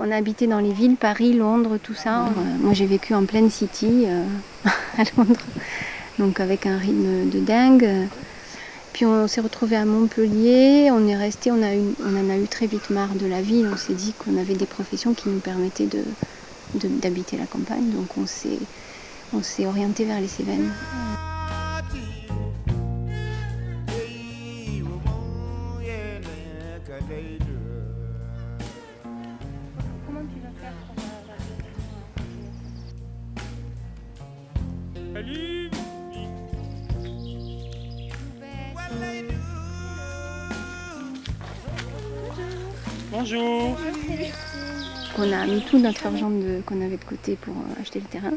On a habité dans les villes, Paris, Londres, tout ça. Moi j'ai vécu en pleine city à Londres, donc avec un rythme de dingue. Puis on s'est retrouvés à Montpellier, on est resté, on en a eu très vite marre de la ville. On s'est dit qu'on avait des professions qui nous permettaient d'habiter la campagne, donc on s'est orienté vers les Cévennes. Comment tu vas faire pour Salut. Bonjour. On a mis tout notre argent qu'on avait de côté pour acheter le terrain.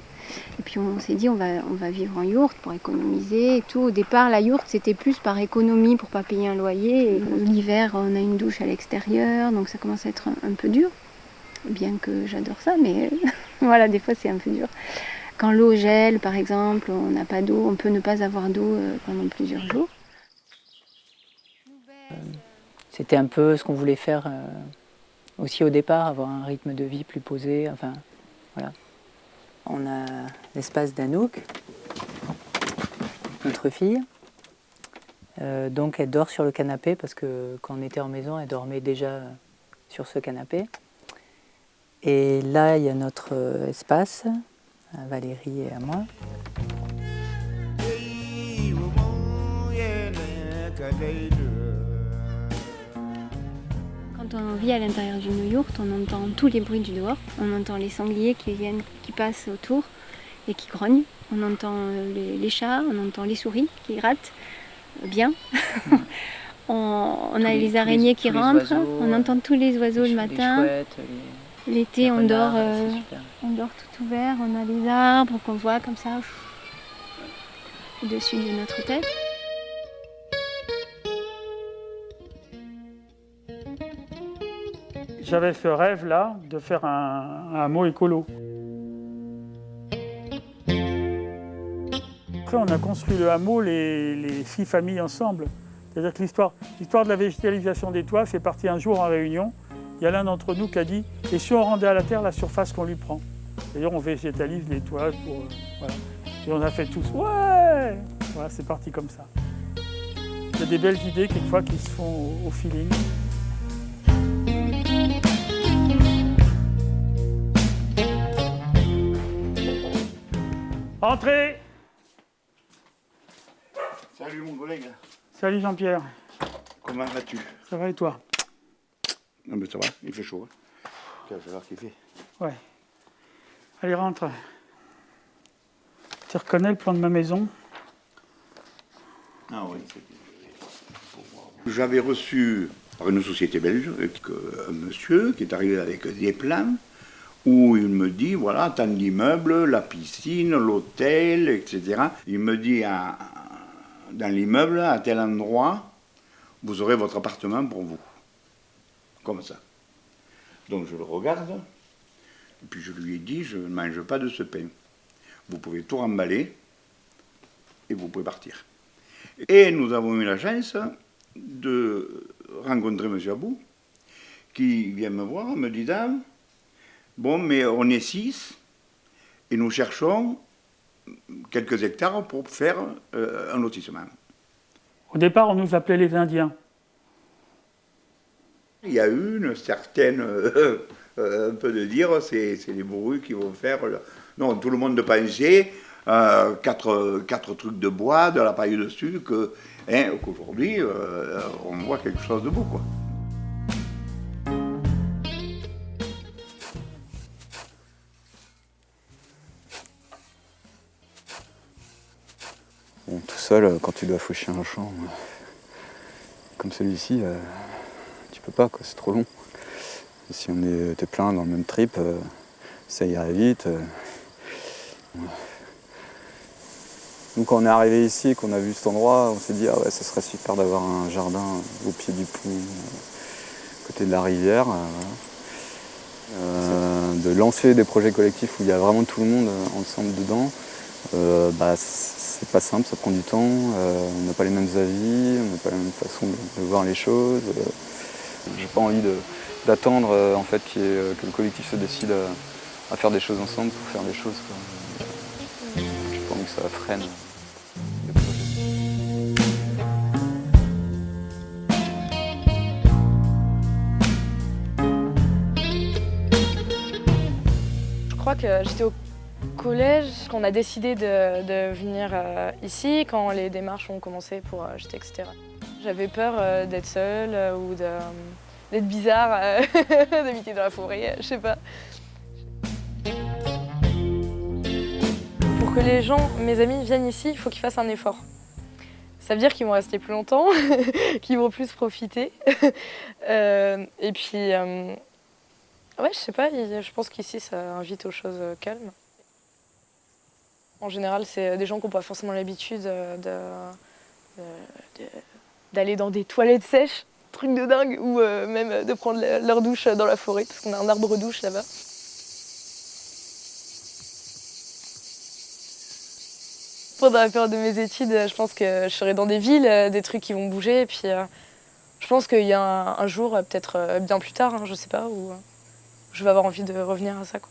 Et puis on s'est dit on va vivre en yourte pour économiser et tout. Au départ, la yourte c'était plus par économie pour pas payer un loyer. Et l'hiver, on a une douche à l'extérieur, donc ça commence à être un peu dur. Bien que j'adore ça, mais voilà, des fois c'est un peu dur. Quand l'eau gèle, par exemple, on n'a pas d'eau, on peut ne pas avoir d'eau pendant plusieurs jours. C'était un peu ce qu'on voulait faire aussi au départ, avoir un rythme de vie plus posé. Enfin, voilà. On a l'espace d'Anouk, notre fille. Donc elle dort sur le canapé parce que quand on était en maison, elle dormait déjà sur ce canapé. Et là, il y a notre espace, à Valérie et à moi. Quand on vit à l'intérieur d'une yourte, on entend tous les bruits du dehors. On entend les sangliers qui passent autour et qui grognent. On entend les chats, on entend les souris qui grattent bien. On a les araignées qui rentrent, on entend tous les oiseaux le matin. L'été, on dort tout ouvert, on a les arbres qu'on voit comme ça au-dessus de notre tête. J'avais ce rêve-là de faire un hameau écolo. Après, on a construit le hameau, les 6 familles ensemble. C'est-à-dire que l'histoire de la végétalisation des toits, c'est parti un jour en réunion. Il y a l'un d'entre nous qui a dit « Et si on rendait à la terre la surface qu'on lui prend ?» D'ailleurs, on végétalise les toits pour... voilà. Et on a fait tous « Ouais !» Voilà, c'est parti comme ça. Il y a des belles idées, quelquefois, qui se font au feeling. Entrez! Salut mon collègue. Salut Jean-Pierre. Comment vas-tu? Ça va et toi? Non mais ça va, il fait chaud. Hein. Quel chaleur qu'il fait. Ouais. Allez, rentre. Tu reconnais le plan de ma maison? Ah oui. J'avais reçu par une société belge un monsieur qui est arrivé avec des plans où il me dit, voilà, tant d'immeubles, la piscine, l'hôtel, etc. Il me dit, dans l'immeuble, à tel endroit, vous aurez votre appartement pour vous. Comme ça. Donc je le regarde, et puis je lui ai dit, je ne mange pas de ce pain. Vous pouvez tout remballer, et vous pouvez partir. Et nous avons eu la chance de rencontrer M. Abou, qui vient me voir, me disant, bon, mais on est 6, et nous cherchons quelques hectares pour faire un lotissement. Au départ, on nous appelait les Indiens. Il y a eu une certaine, un peu de dire, c'est les bourrus qui vont faire... Non, tout le monde pensait, 4 trucs de bois, de la paille dessus, qu'aujourd'hui, on voit quelque chose de beau, quoi. Bon, tout seul, quand tu dois faucher un champ comme celui-ci, tu peux pas, quoi, c'est trop long. Et si on était plein dans le même trip, ça irait vite. Donc quand on est arrivé ici, qu'on a vu cet endroit, on s'est dit ah ouais, ça serait super d'avoir un jardin au pied du pont, à côté de la rivière. De lancer des projets collectifs où il y a vraiment tout le monde ensemble dedans. C'est pas simple, ça prend du temps, on n'a pas les mêmes avis, on n'a pas la même façon de voir les choses. J'ai pas envie de d'attendre en fait que le collectif se décide à faire des choses ensemble pour faire des choses, quoi. J'ai pas envie que ça freine le projet. Je crois que j'étais au collège quand on a décidé de venir ici, quand les démarches ont commencé pour acheter, etc. J'avais peur d'être seule ou d'être bizarre, d'habiter dans la forêt, je sais pas. Pour que les gens, mes amis, viennent ici, il faut qu'ils fassent un effort. Ça veut dire qu'ils vont rester plus longtemps, qu'ils vont plus profiter. Et puis, ouais, je sais pas, je pense qu'ici, ça invite aux choses calmes. En général, c'est des gens qui n'ont pas forcément l'habitude d'aller dans des toilettes sèches, truc de dingue, ou même de prendre leur douche dans la forêt, parce qu'on a un arbre-douche là-bas. Pendant la période de mes études, je pense que je serai dans des villes, des trucs qui vont bouger, et puis je pense qu'il y a un jour, peut-être bien plus tard, hein, je sais pas, où je vais avoir envie de revenir à ça, quoi.